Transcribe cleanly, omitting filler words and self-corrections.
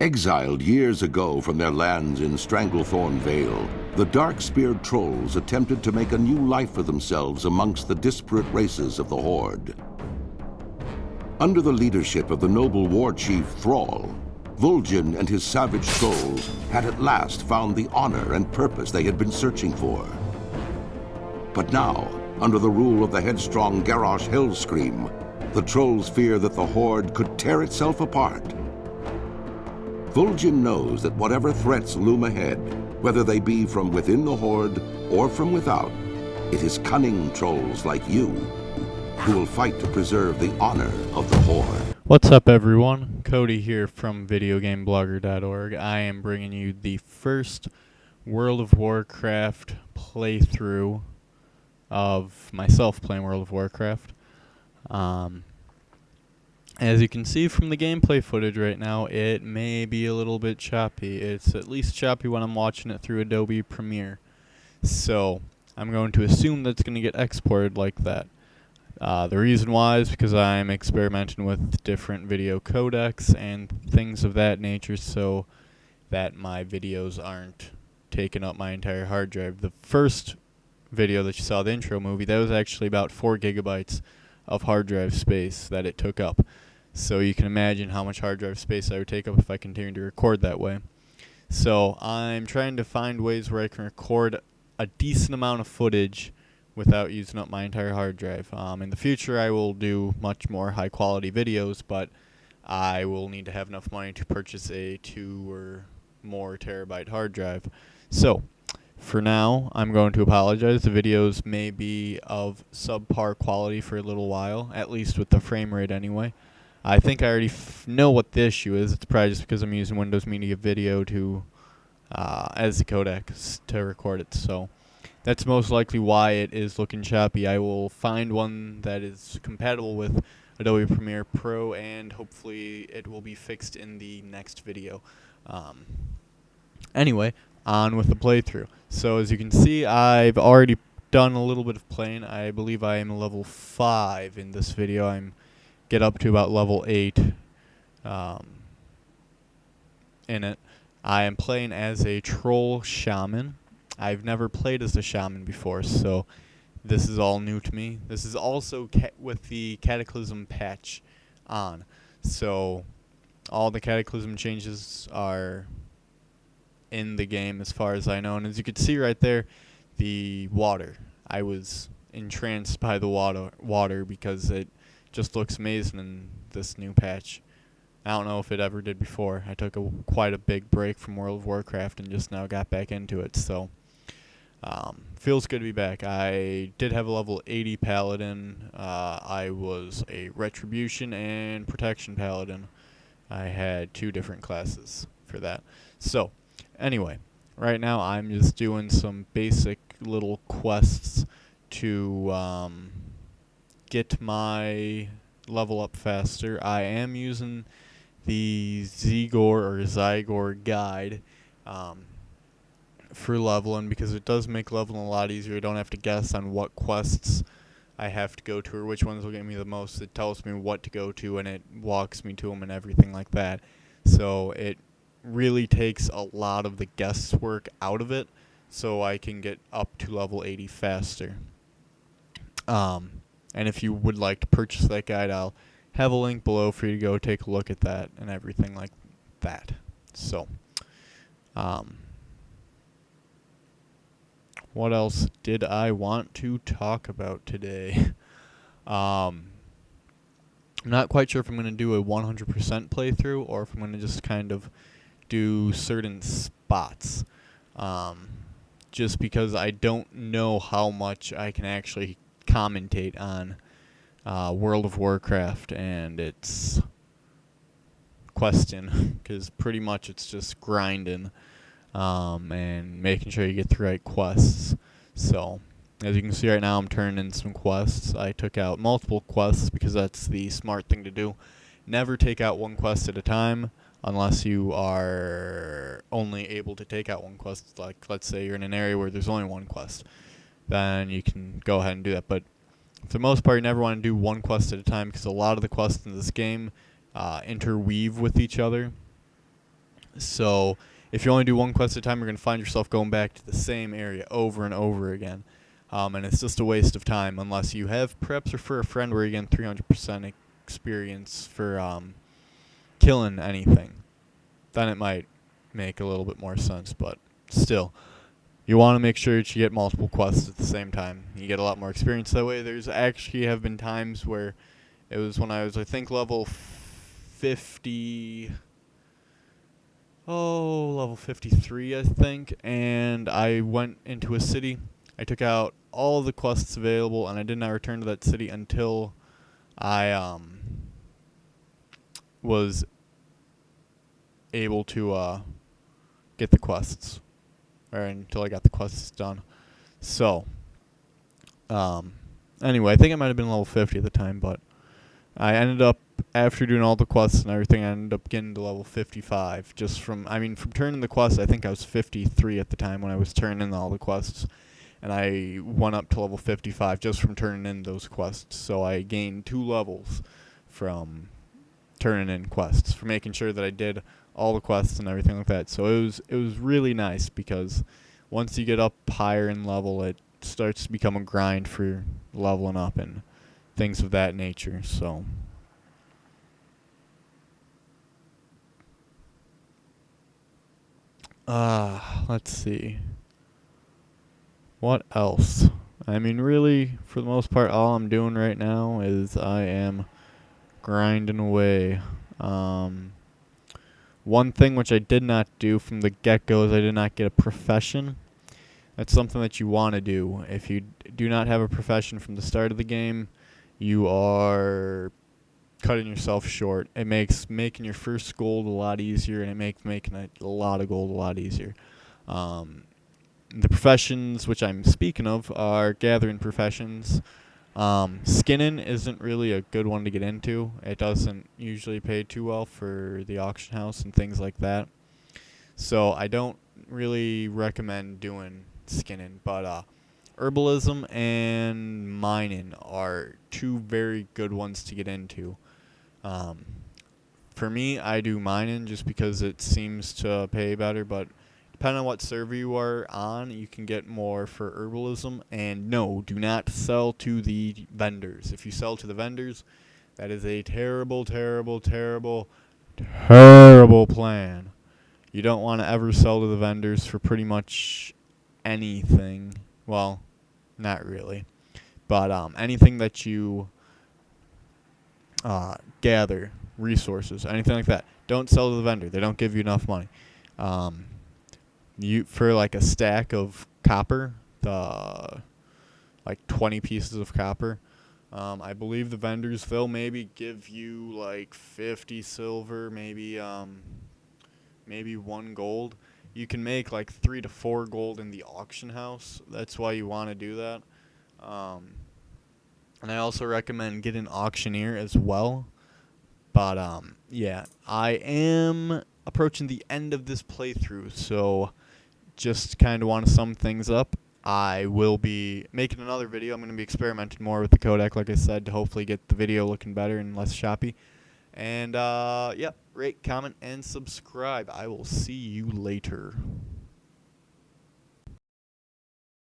Exiled years ago from their lands in Stranglethorn Vale, the dark-speared trolls attempted to make a new life for themselves amongst the disparate races of the Horde. Under the leadership of the noble war chief Thrall, Vol'jin and his savage trolls had at last found the honor and purpose they had been searching for. But now, under the rule of the headstrong Garrosh Hellscream, the trolls fear that the Horde could tear itself apart. Vol'jin knows that whatever threats loom ahead, whether they be from within the Horde or from without, it is cunning trolls like you who will fight to preserve the honor of the Horde. What's up, everyone? Cody here from VideoGameBloggr.org. I am bringing you the first World of Warcraft playthrough of myself playing World of Warcraft. As you can see from the gameplay footage right now, it may be a little bit choppy. It's at least choppy when I'm watching it through Adobe Premiere. So, I'm going to assume that's going to get exported like that. The reason why is because I'm experimenting with different video codecs and things of that nature so that my videos aren't taking up my entire hard drive. The first video that you saw, the intro movie, that was actually about 4 gigabytes of hard drive space that it took up. So you can imagine how much hard drive space I would take up if I continued to record that way. So I'm trying to find ways where I can record a decent amount of footage without using up my entire hard drive. In the future I will do much more high quality videos, but I will need to have enough money to purchase a 2 or more terabyte hard drive. So for now, I'm going to apologize. The videos may be of subpar quality for a little while, at least with the frame rate anyway. I think I already know what the issue is. It's probably just because I'm using Windows Media Video to as the codec to record it. So that's most likely why it is looking choppy. I will find one that is compatible with Adobe Premiere Pro, and hopefully it will be fixed in the next video. Anyway, on with the playthrough. So as you can see, I've already done a little bit of playing. I believe I am level 5 in this video. I'm get up to about level 8 in it. I am playing as a troll shaman. I've never played as a shaman before, so this is all new to me. This is also with the Cataclysm patch on. So all the Cataclysm changes are in the game as far as I know. And as you can see right there, the water. I was entranced by the water because it just looks amazing in this new patch. I don't know if it ever did before. I took quite a big break from World of Warcraft and just now got back into it, so feels good to be back. I did have a level 80 paladin. I was a retribution and protection paladin. I had 2 different classes for that. So anyway, right now I'm just doing some basic little quests to get my level up faster. I am using the Zygor guide for leveling because it does make leveling a lot easier. I don't have to guess on what quests I have to go to or which ones will get me the most. It tells me what to go to and it walks me to them and everything like that. So it really takes a lot of the guesswork out of it so I can get up to level 80 faster. And if you would like to purchase that guide, I'll have a link below for you to go take a look at that and everything like that. So, what else did I want to talk about today? I'm not quite sure if I'm going to do a 100% playthrough or if I'm going to just kind of do certain spots. Just because I don't know how much I can actually commentate on World of Warcraft and its questing, because pretty much it's just grinding and making sure you get the right quests. So as you can see right now, I'm turning in some quests. I took out multiple quests because that's the smart thing to do. Never take out one quest at a time unless you are only able to take out one quest. Like, let's say you're in an area where there's only one quest, then you can go ahead and do that. But for the most part, you never want to do one quest at a time because a lot of the quests in this game interweave with each other. So if you only do one quest at a time, you're going to find yourself going back to the same area over and over again. And it's just a waste of time unless you have preps or for a friend where you get 300% experience for killing anything. Then it might make a little bit more sense, but still. You want to make sure that you get multiple quests at the same time. You get a lot more experience that way. There's actually have been times where it was when I was, I think, level 50... level 53, I think, and I went into a city. I took out all of the quests available, and I did not return to that city until I was able to get the quests, or until I got the quests done. So, anyway, I think I might have been level 50 at the time, but I ended up, after doing all the quests and everything, I ended up getting to level 55. Just from turning the quests, I think I was 53 at the time when I was turning in all the quests. And I went up to level 55 just from turning in those quests. So I gained 2 levels from turning in quests, for making sure that I did all the quests and everything like that. So it was really nice, because once you get up higher in level, it starts to become a grind for leveling up and things of that nature. So let's see. What else? I mean, really, for the most part, all I'm doing right now is I am grinding away. One thing which I did not do from the get-go is I did not get a profession. That's something that you want to do. If you do not have a profession from the start of the game, you are cutting yourself short. It makes making your first gold a lot easier, and it makes making a lot of gold a lot easier. The professions which I'm speaking of are gathering professions. Skinning isn't really a good one to get into. It doesn't usually pay too well for the auction house and things like that. So I don't really recommend doing skinning. But herbalism and mining are 2 very good ones to get into. For me, I do mining just because it seems to pay better, but depending on what server you are on, you can get more for herbalism. And no, do not sell to the vendors. If you sell to the vendors, that is a terrible, terrible, terrible, terrible plan. You don't want to ever sell to the vendors for pretty much anything. Well, not really. But anything that you gather, resources, anything like that, don't sell to the vendor. They don't give you enough money. You for like a stack of copper, like 20 pieces of copper. I believe the vendors, they'll maybe give you like 50 silver, maybe 1 gold. You can make like 3 to 4 gold in the auction house. That's why you want to do that. And I also recommend getting an auctioneer as well. But yeah, I am approaching the end of this playthrough, so just kind of want to sum things up. I will be making another video. I'm going to be experimenting more with the codec, like I said, to hopefully get the video looking better and less choppy. And yeah, rate, comment, and subscribe. I will see you later.